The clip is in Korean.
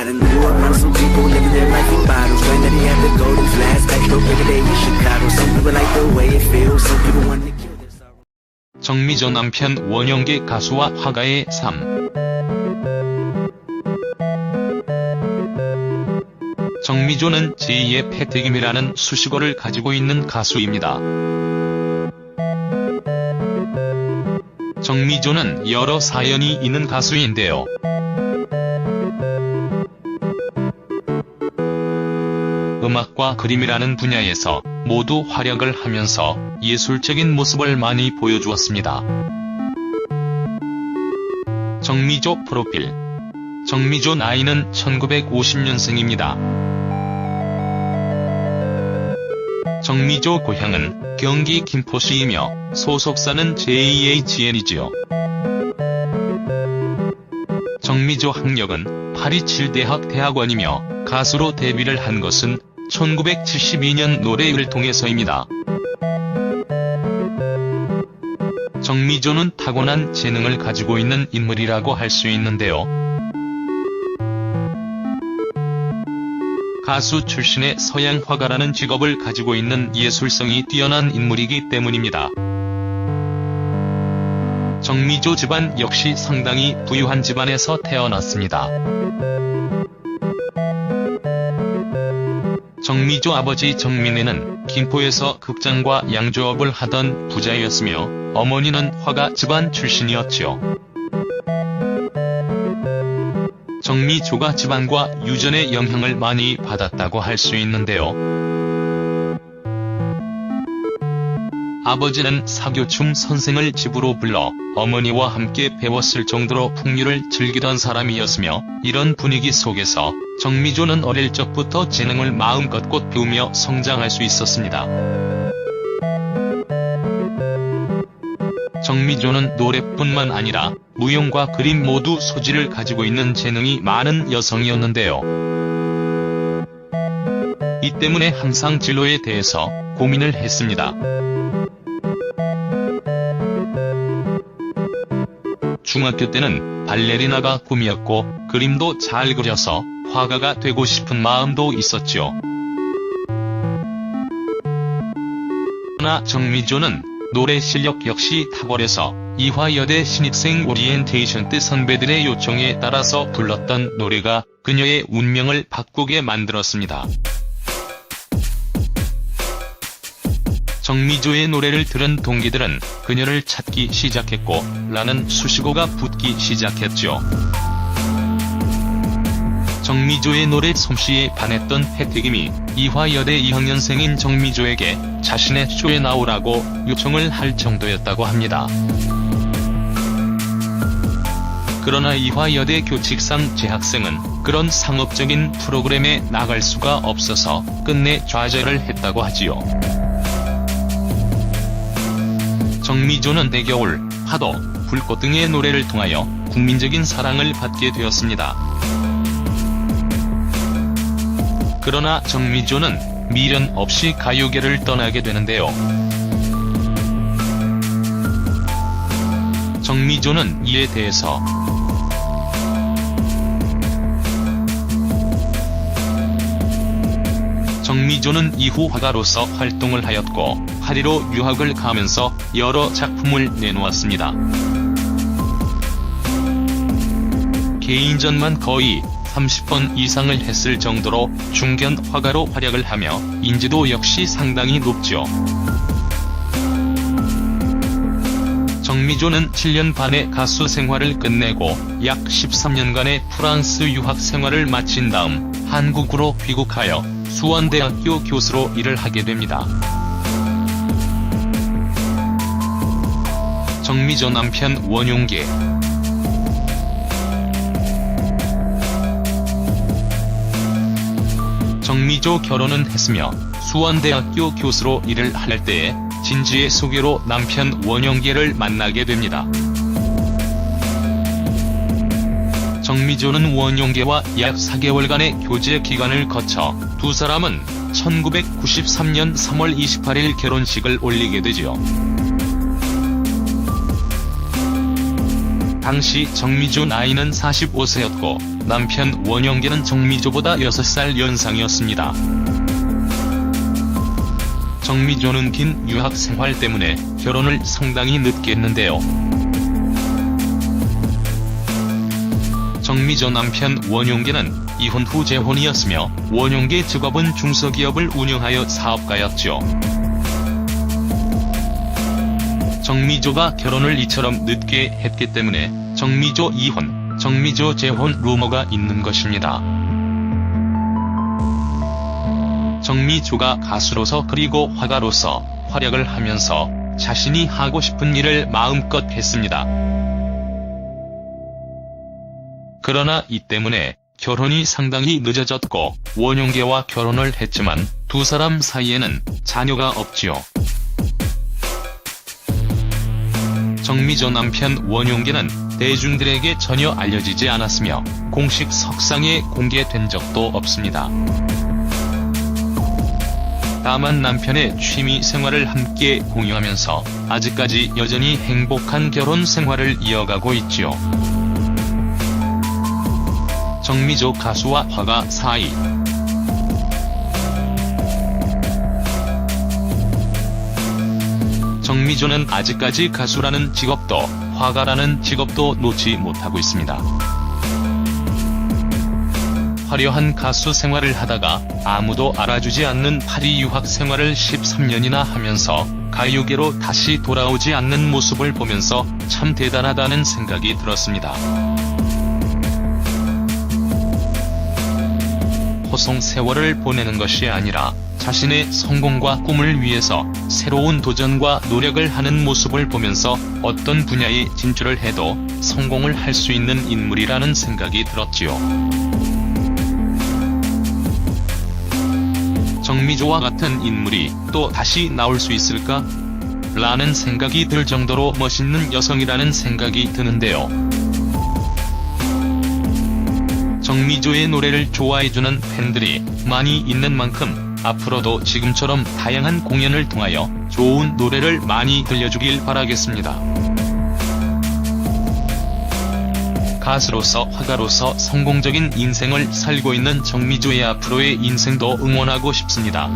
I done grew up around some people living their life in bottles. Granddaddy had the golden flask, backdoor every day in Chicago. Some people like the way it feels, some people want to kill their sorrow. 정미조 남편 원용계 가수와 화가의 삶. 정미조는 제2의 패택임이라는 수식어를 가지고 있는 가수입니다. 정미조는 여러 사연이 있는 가수인데요. 음악과 그림이라는 분야에서 모두 활약을 하면서 예술적인 모습을 많이 보여주었습니다. 정미조 프로필. 정미조 나이는 1950년생입니다. 정미조 고향은 경기 김포시이며 소속사는 JHN이지요. 정미조 학력은 파리칠대학 대학원이며 가수로 데뷔를 한 것은 1972년 노래를 통해서입니다. 정미조는 타고난 재능을 가지고 있는 인물이라고 할 수 있는데요. 가수 출신의 서양 화가라는 직업을 가지고 있는 예술성이 뛰어난 인물이기 때문입니다. 정미조 집안 역시 상당히 부유한 집안에서 태어났습니다. 정미조 아버지 정민회는 김포에서 극장과 양조업을 하던 부자였으며 어머니는 화가 집안 출신이었지요. 정미조가 집안과 유전의 영향을 많이 받았다고 할 수 있는데요. 아버지는 사교춤 선생을 집으로 불러 어머니와 함께 배웠을 정도로 풍류를 즐기던 사람이었으며 이런 분위기 속에서 정미조는 어릴 적부터 재능을 마음껏 꽃피우며 성장할 수 있었습니다. 정미조는 노래뿐만 아니라 무용과 그림 모두 소질을 가지고 있는 재능이 많은 여성이었는데요. 이 때문에 항상 진로에 대해서 고민을 했습니다. 중학교 때는 발레리나가 꿈이었고 그림도 잘 그려서 화가가 되고 싶은 마음도 있었죠. 그러나 정미조는 노래 실력 역시 탁월해서 이화여대 신입생 오리엔테이션 때 선배들의 요청에 따라서 불렀던 노래가 그녀의 운명을 바꾸게 만들었습니다. 정미조의 노래를 들은 동기들은 그녀를 찾기 시작했고 라는 수식어가 붙기 시작했죠. 정미조의 노래 솜씨에 반했던 패택임이 이화여대 2학년생인 정미조에게 자신의 쇼에 나오라고 요청을 할 정도였다고 합니다. 그러나 이화여대 교칙상 재학생은 그런 상업적인 프로그램에 나갈 수가 없어서 끝내 좌절을 했다고 하지요. 정미조는 대겨울, 파도, 불꽃 등의 노래를 통하여 국민적인 사랑을 받게 되었습니다. 그러나 정미조는 미련 없이 가요계를 떠나게 되는데요. 정미조는 이에 대해서 정미조는 이후 화가로서 활동을 하였고 파리로 유학을 가면서 여러 작품을 내놓았습니다. 개인전만 거의 30번 이상을 했을 정도로 중견 화가로 활약을 하며 인지도 역시 상당히 높죠. 정미조는 7년 반의 가수 생활을 끝내고 약 13년간의 프랑스 유학 생활을 마친 다음 한국으로 귀국하여 수원대학교 교수로 일을 하게 됩니다. 정미조 남편 원용계. 정미조 결혼은 했으며 수원대학교 교수로 일을 할 때에 진지의 소개로 남편 원용계를 만나게 됩니다. 정미조는 원용계와 약 4개월간의 교제 기간을 거쳐 두 사람은 1993년 3월 28일 결혼식을 올리게 되지요. 당시 정미조 나이는 45세였고 남편 원용계는 정미조보다 6살 연상이었습니다. 정미조는 긴 유학 생활 때문에 결혼을 상당히 늦게 했는데요. 정미조 남편 원용계는 이혼 후 재혼이었으며 원용계 직업은 중소기업을 운영하여 사업가였죠. 정미조가 결혼을 이처럼 늦게 했기 때문에 정미조 이혼, 정미조 재혼 루머가 있는 것입니다. 정미조가 가수로서 그리고 화가로서 활약을 하면서 자신이 하고 싶은 일을 마음껏 했습니다. 그러나 이 때문에 결혼이 상당히 늦어졌고 원용계와 결혼을 했지만 두 사람 사이에는 자녀가 없지요. 정미조 남편 원용계는 대중들에게 전혀 알려지지 않았으며 공식 석상에 공개된 적도 없습니다. 다만 남편의 취미 생활을 함께 공유하면서 아직까지 여전히 행복한 결혼 생활을 이어가고 있지요. 정미조 가수와 화가 사이. 정미조는 아직까지 가수라는 직업도 화가라는 직업도 놓지 못하고 있습니다. 화려한 가수 생활을 하다가 아무도 알아주지 않는 파리 유학 생활을 13년이나 하면서 가요계로 다시 돌아오지 않는 모습을 보면서 참 대단하다는 생각이 들었습니다. 호송 세월을 보내는 것이 아니라 자신의 성공과 꿈을 위해서 새로운 도전과 노력을 하는 모습을 보면서 어떤 분야에 진출을 해도 성공을 할 수 있는 인물이라는 생각이 들었지요. 정미조와 같은 인물이 또 다시 나올 수 있을까? 라는 생각이 들 정도로 멋있는 여성이라는 생각이 드는데요. 정미조의 노래를 좋아해주는 팬들이 많이 있는 만큼 앞으로도 지금처럼 다양한 공연을 통하여 좋은 노래를 많이 들려주길 바라겠습니다. 가수로서 화가로서 성공적인 인생을 살고 있는 정미조의 앞으로의 인생도 응원하고 싶습니다.